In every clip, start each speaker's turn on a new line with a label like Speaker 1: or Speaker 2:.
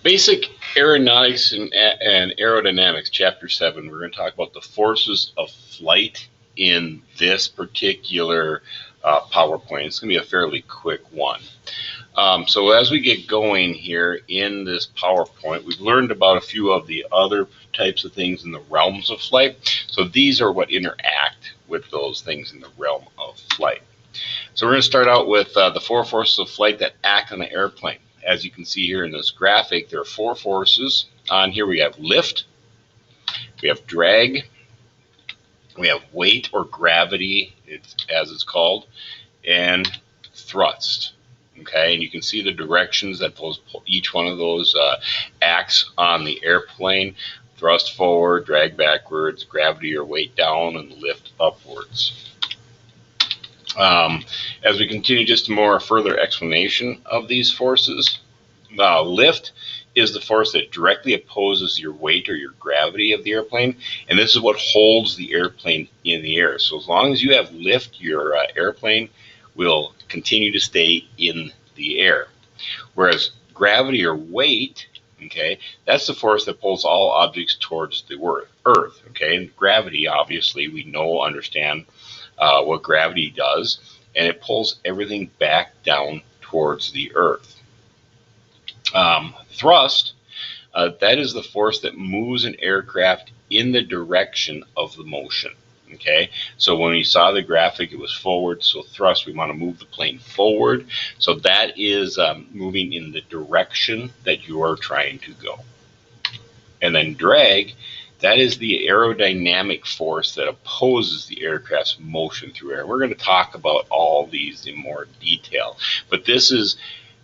Speaker 1: Basic Aeronautics and Aerodynamics, Chapter 7. We're going to talk about the forces of flight in this particular PowerPoint. It's going to be a fairly quick one. So as we get going here in this PowerPoint, we've learned about a few of the other types of things in the realms of flight. So these are what interact with those things in the realm of flight. So we're going to start out with the four forces of flight that act on the airplane. As you can see here in this graphic, there are four forces. On here we have lift, we have drag, we have weight or gravity, as it's called, and thrust. Okay, and you can see the directions that each one of those acts on the airplane. Thrust forward, drag backwards, gravity or weight down, and lift upwards. As we continue, just more further explanation of these forces. Lift is the force that directly opposes your weight or your gravity of the airplane, and this is what holds the airplane in the air. So as long as you have lift, your airplane will continue to stay in the air. Whereas gravity or weight, okay, that's the force that pulls all objects towards the earth. Okay, and gravity, obviously, we understand what gravity does, and it pulls everything back down towards the earth. Thrust, that is the force that moves an aircraft in the direction of the motion. Okay, so when we saw the graphic, it was forward, so thrust, we want to move the plane forward. So that is moving in the direction that you are trying to go. And then drag, that is the aerodynamic force that opposes the aircraft's motion through air. We're going to talk about all these in more detail, but this is,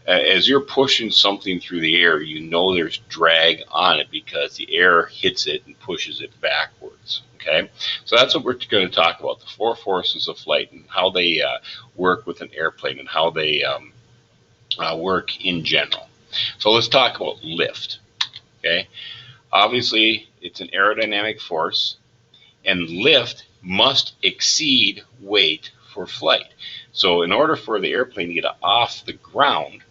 Speaker 1: as you're pushing something through the air, you know there's drag on it because the air hits it and pushes it backwards. Okay, so that's what we're going to talk about, the four forces of flight and how they work with an airplane and how they work in general. So let's talk about lift. Okay, obviously it's an aerodynamic force, and lift must exceed weight for flight. So in order for the airplane to get off the ground,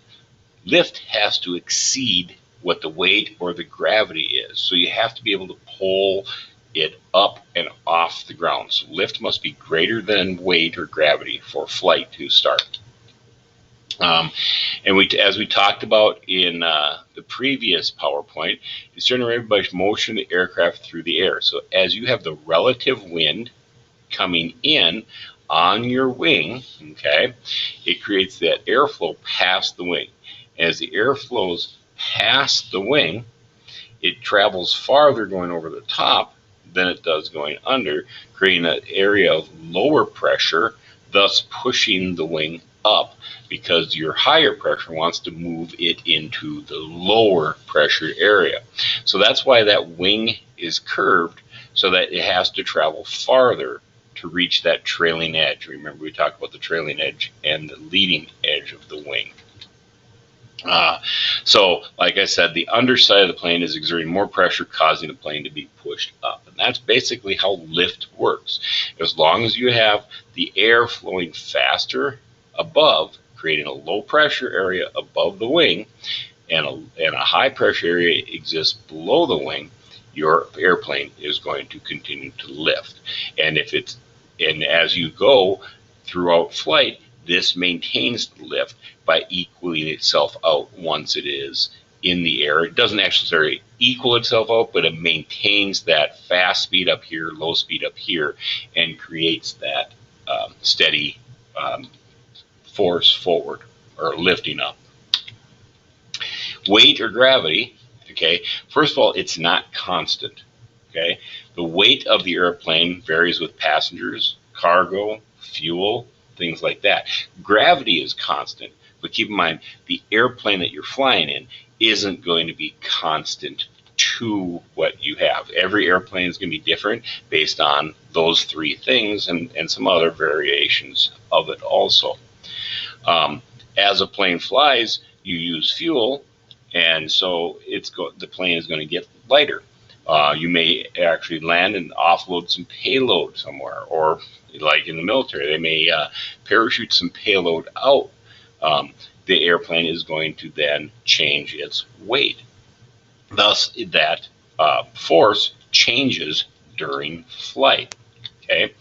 Speaker 1: lift has to exceed what the weight or the gravity is. So you have to be able to pull it up and off the ground. So lift must be greater than weight or gravity for flight to start. And as we talked about in the previous PowerPoint, it's generated by motion of the aircraft through the air. So as you have the relative wind coming in on your wing, okay, it creates that airflow past the wing. As the air flows past the wing, it travels farther going over the top than it does going under, creating an area of lower pressure, thus pushing the wing up because your higher pressure wants to move it into the lower pressure area. So that's why that wing is curved, so that it has to travel farther to reach that trailing edge. Remember, we talked about the trailing edge and the leading edge of the wing. So, like I said, the underside of the plane is exerting more pressure, causing the plane to be pushed up. And that's basically how lift works. As long as you have the air flowing faster above, creating a low pressure area above the wing, and a high pressure area exists below the wing, your airplane is going to continue to lift. And as you go throughout flight, this maintains the lift by equaling itself out once it is in the air. It doesn't actually equal itself out, but it maintains that fast speed up here, low speed up here, and creates that steady force forward or lifting up. Weight or gravity, okay, first of all, it's not constant. Okay, the weight of the airplane varies with passengers, cargo, fuel, things like that. Gravity is constant, but keep in mind the airplane that you're flying in isn't going to be constant to what you have. Every airplane is going to be different based on those three things and some other variations of it also. As a plane flies, you use fuel, and so the plane is going to get lighter. You may actually land and offload some payload somewhere, or like in the military, they may parachute some payload out. The airplane is going to then change its weight. Thus, that force changes during flight. Okay.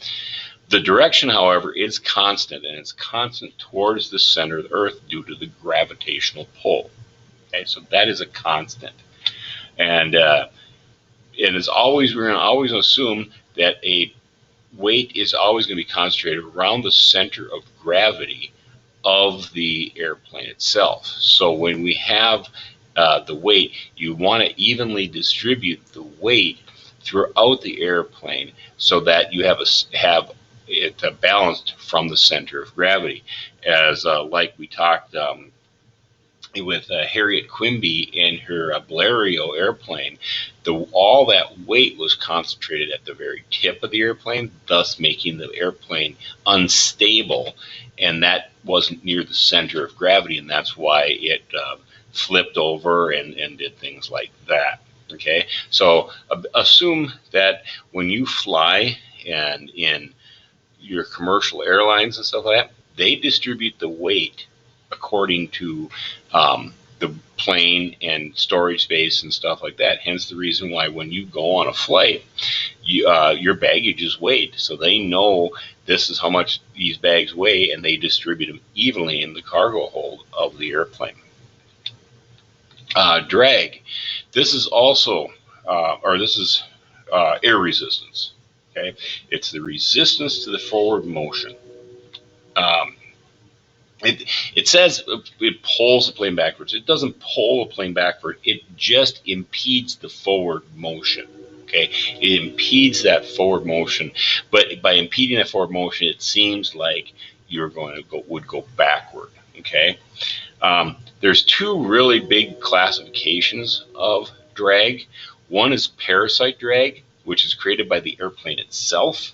Speaker 1: The direction, however, is constant, and it's constant towards the center of the Earth due to the gravitational pull. Okay, so that is a constant, and it is always, we're going to always assume that a weight is always going to be concentrated around the center of gravity of the airplane itself. So when we have the weight, you want to evenly distribute the weight throughout the airplane so that you have it balanced from the center of gravity. As like we talked with Harriet Quimby and her Blériot airplane, all that weight was concentrated at the very tip of the airplane, thus making the airplane unstable, and that wasn't near the center of gravity, and that's why it flipped over and did things like that. Okay, so assume that when you fly and in your commercial airlines and stuff like that, they distribute the weight according to the plane and storage space and stuff like that. Hence the reason why when you go on a flight, your baggage is weighed. So they know this is how much these bags weigh, and they distribute them evenly in the cargo hold of the airplane. Drag. This is also, this is air resistance. Okay, it's the resistance to the forward motion. Um, it says it pulls the plane backwards. It doesn't pull the plane backward. It just impedes the forward motion. Okay, it impedes that forward motion, but by impeding that forward motion, it seems like you're going to would go backward. Okay, there's two really big classifications of drag. One is parasite drag, which is created by the airplane itself,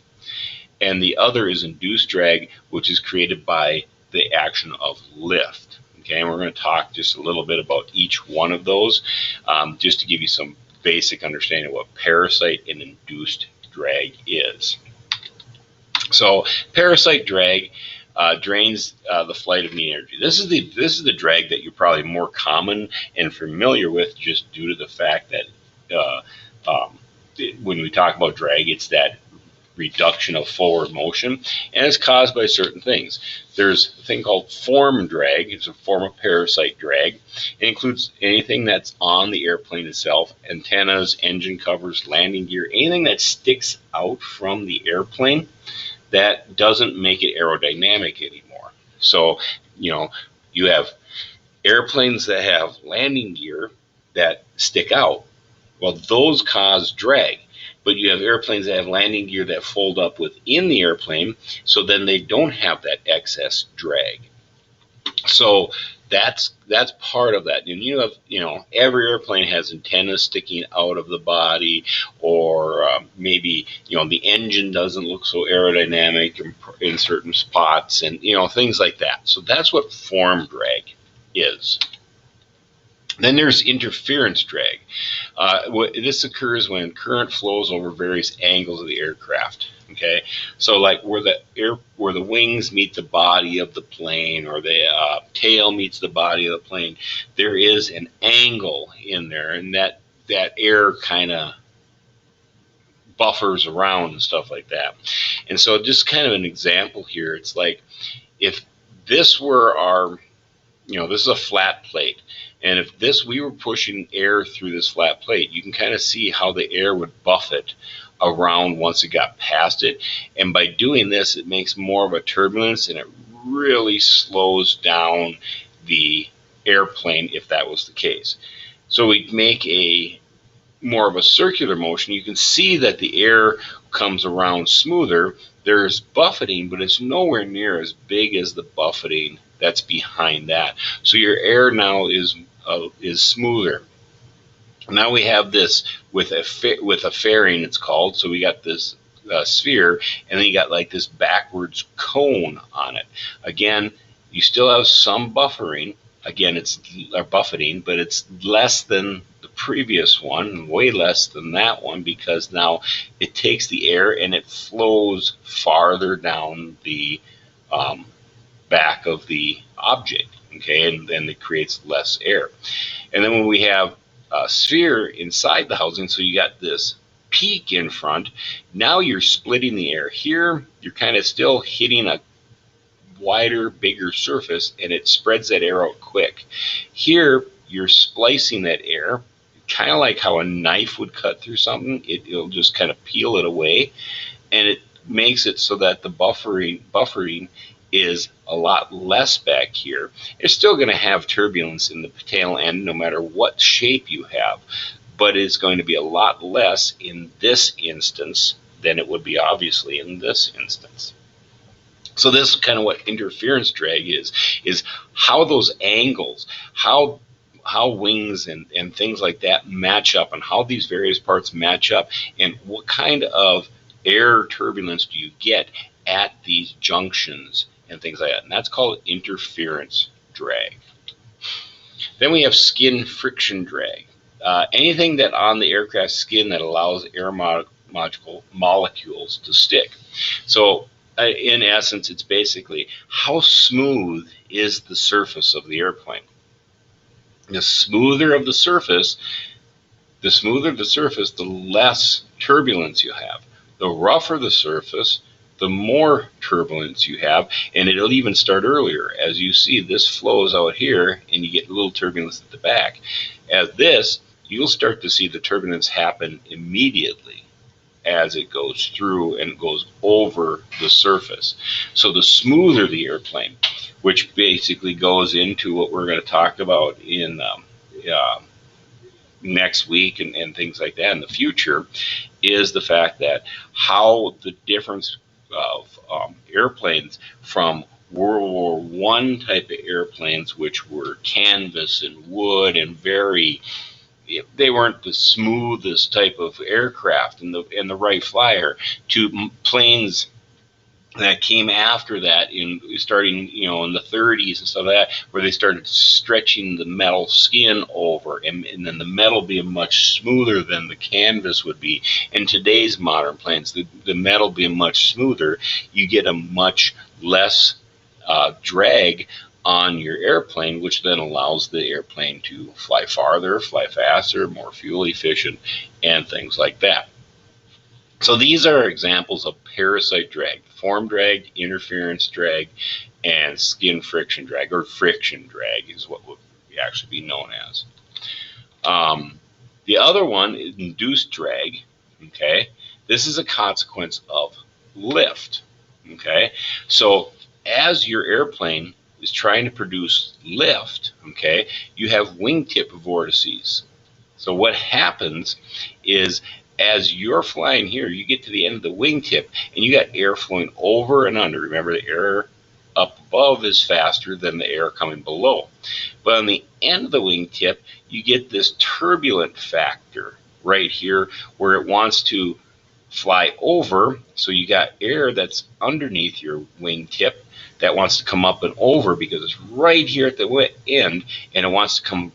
Speaker 1: and the other is induced drag, which is created by the action of lift. Okay, and we're going to talk just a little bit about each one of those, just to give you some basic understanding of what parasite and induced drag is. So, parasite drag drains the flight of needed energy. This is the drag that you're probably more common and familiar with, just due to the fact that when we talk about drag, it's that reduction of forward motion, and it's caused by certain things. There's a thing called form drag. It's a form of parasite drag. It includes anything that's on the airplane itself: antennas, engine covers, landing gear, anything that sticks out from the airplane that doesn't make it aerodynamic anymore. So, you have airplanes that have landing gear that stick out. Well, those cause drag. But you have airplanes that have landing gear that fold up within the airplane, so then they don't have that excess drag. So that's part of that. And you have, every airplane has antennas sticking out of the body, or maybe the engine doesn't look so aerodynamic in certain spots, and things like that. So that's what form drag is. Then there's interference drag. This occurs when current flows over various angles of the aircraft. Okay, so like where the wings meet the body of the plane, or the tail meets the body of the plane, there is an angle in there, and that air kind of buffers around and stuff like that. And so, just kind of an example here, it's like if this were our, this is a flat plate. And if we were pushing air through this flat plate, you can kind of see how the air would buffet around once it got past it. And by doing this, it makes more of a turbulence, and it really slows down the airplane if that was the case. So we make a more of a circular motion. You can see that the air comes around smoother. There's buffeting, but it's nowhere near as big as the buffeting that's behind that. So your air now is smoother. Now we have this with a fairing, it's called. So we got this sphere, and then you got like this backwards cone on it. Again, you still have some buffering. Again, it's buffeting, but it's less than the previous one, way less than that one, because now it takes the air and it flows farther down the back of the object. Okay, and then it creates less air. And then when we have sphere inside the housing, so you got this peak in front. Now you're splitting the air. Here, you're kind of still hitting a wider, bigger surface, and it spreads that air out quick. Here, you're splicing that air, kind of like how a knife would cut through something. It'll just kind of peel it away, and it makes it so that the buffering is a lot less back here. You're still going to have turbulence in the tail end no matter what shape you have, but it's going to be a lot less in this instance than it would be obviously in this instance. So this is kind of what interference drag is how those angles, how wings and things like that match up, and how these various parts match up, and what kind of air turbulence do you get at these junctions and things like that. And that's called interference drag. Then we have skin friction drag. Anything that on the aircraft skin that allows air molecules to stick. So in essence, it's basically how smooth is the surface of the airplane. The smoother the surface, the less turbulence you have. The rougher the surface, the more turbulence you have, and it'll even start earlier. As you see, this flows out here, and you get a little turbulence at the back. At this, you'll start to see the turbulence happen immediately as it goes through and goes over the surface. So the smoother the airplane, which basically goes into what we're going to talk about in next week and things like that in the future, is the fact that how the difference of airplanes from World War I type of airplanes, which were canvas and wood and they weren't the smoothest type of aircraft and the Wright Flyer, to planes that came after that, starting in the 30s and stuff like that, where they started stretching the metal skin over, and then the metal being much smoother than the canvas would be. In today's modern planes, the metal being much smoother, you get a much less drag on your airplane, which then allows the airplane to fly farther, fly faster, more fuel efficient, and things like that. So these are examples of parasite drag: form drag, interference drag, and skin friction drag, or friction drag is what would actually be known as. The other one is induced drag. Okay, this is a consequence of lift. Okay, so as your airplane is trying to produce lift, okay, you have wingtip vortices. So what happens is, as you're flying here, you get to the end of the wingtip, and you got air flowing over and under. Remember, the air up above is faster than the air coming below. But on the end of the wingtip, you get this turbulent factor right here where it wants to fly over. So you got air that's underneath your wingtip that wants to come up and over because it's right here at the end, and it wants to come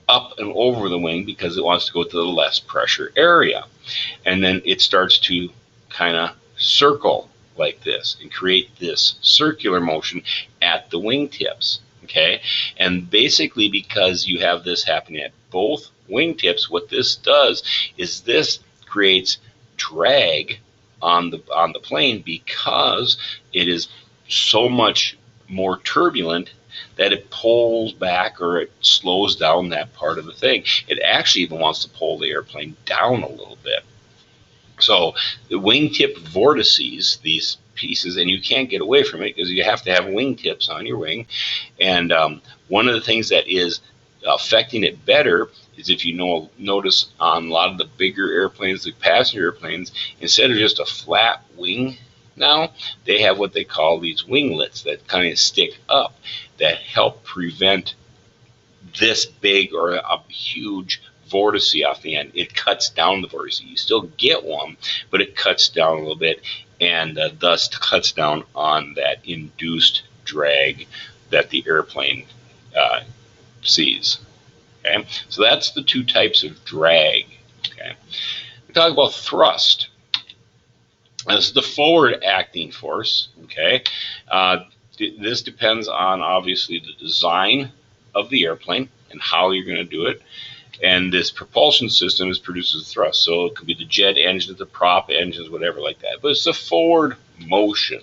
Speaker 1: up and over the wing because it wants to go to the less pressure area. And then it starts to kind of circle like this and create this circular motion at the wingtips. Okay, and basically, because you have this happening at both wingtips, what this does is this creates drag on the plane, because it is so much more turbulent that it pulls back or it slows down that part of the thing. It actually even wants to pull the airplane down a little bit. So the wingtip vortices, these pieces, and you can't get away from it because you have to have wingtips on your wing. And one of the things that is affecting it better is, if you notice on a lot of the bigger airplanes, the passenger airplanes, instead of just a flat wing, now they have what they call these winglets that kind of stick up that help prevent this big or a huge vortice off the end. It cuts down the vortice. You still get one, but it cuts down a little bit, and thus cuts down on that induced drag that the airplane sees. Okay, so that's the two types of drag. Okay, we talk about thrust. This is the forward acting force. Okay, this depends on, obviously, the design of the airplane and how you're going to do it. And this propulsion system produces thrust. So it could be the jet engines, the prop engines, whatever like that. But it's a forward motion.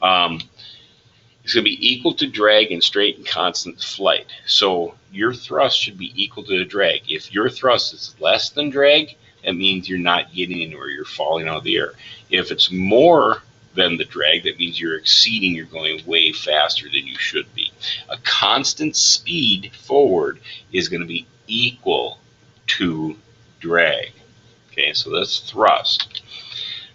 Speaker 1: It's going to be equal to drag in straight and constant flight. So your thrust should be equal to the drag. If your thrust is less than drag, that means you're not getting anywhere. You're falling out of the air. If it's more than the drag, that means you're exceeding. You're going way faster than you should be. A constant speed forward is going to be equal to drag. Okay, so that's thrust.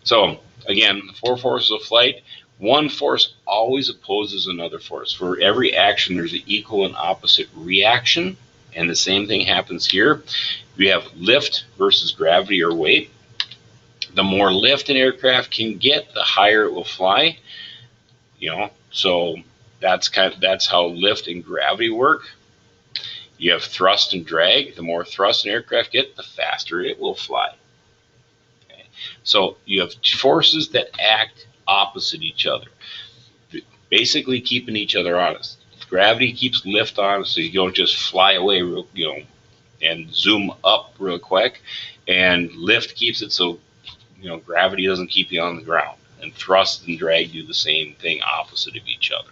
Speaker 1: So again, the four forces of flight. One force always opposes another force. For every action, there's an equal and opposite reaction, and the same thing happens here. We have lift versus gravity or weight. The more lift an aircraft can get, the higher it will fly. So that's how lift and gravity work. You have thrust and drag. The more thrust an aircraft gets, the faster it will fly. Okay. So you have forces that act opposite each other, basically keeping each other honest. Gravity keeps lift on, so you don't just fly away, and zoom up real quick. And lift keeps it so gravity doesn't keep you on the ground. And thrust and drag do the same thing, opposite of each other.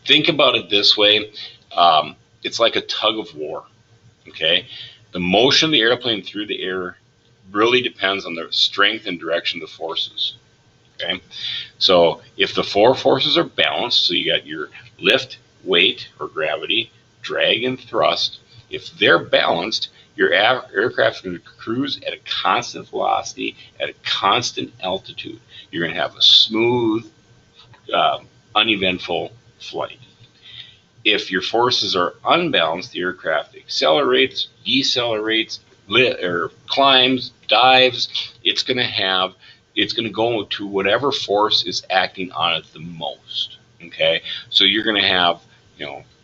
Speaker 1: Think about it this way: it's like a tug of war. Okay, the motion of the airplane through the air really depends on the strength and direction of the forces. Okay, so if the four forces are balanced, so you got your lift, weight or gravity, drag and thrust, if they're balanced, your aircraft is going to cruise at a constant velocity at a constant altitude. You're going to have a smooth, uneventful flight. If your forces are unbalanced, the aircraft accelerates, decelerates, or climbs, dives. It's going to go to whatever force is acting on it the most. Okay, so you're going to have,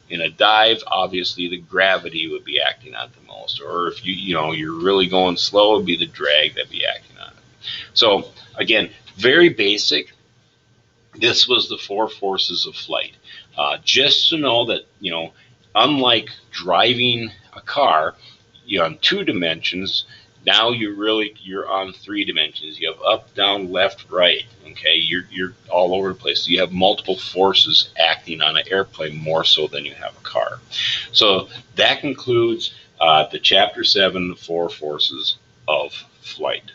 Speaker 1: in a dive, obviously the gravity would be acting on it the most, or if you're really going slow, it'd be the drag that'd be acting on it. So again, very basic. This was the four forces of flight. Just to know that, unlike driving a car, you're on 2 dimensions. Now you're on 3 dimensions. You have up, down, left, right. Okay, you're all over the place. So you have multiple forces acting on an airplane more so than you have a car. So that concludes the Chapter 7, the 4 forces of flight.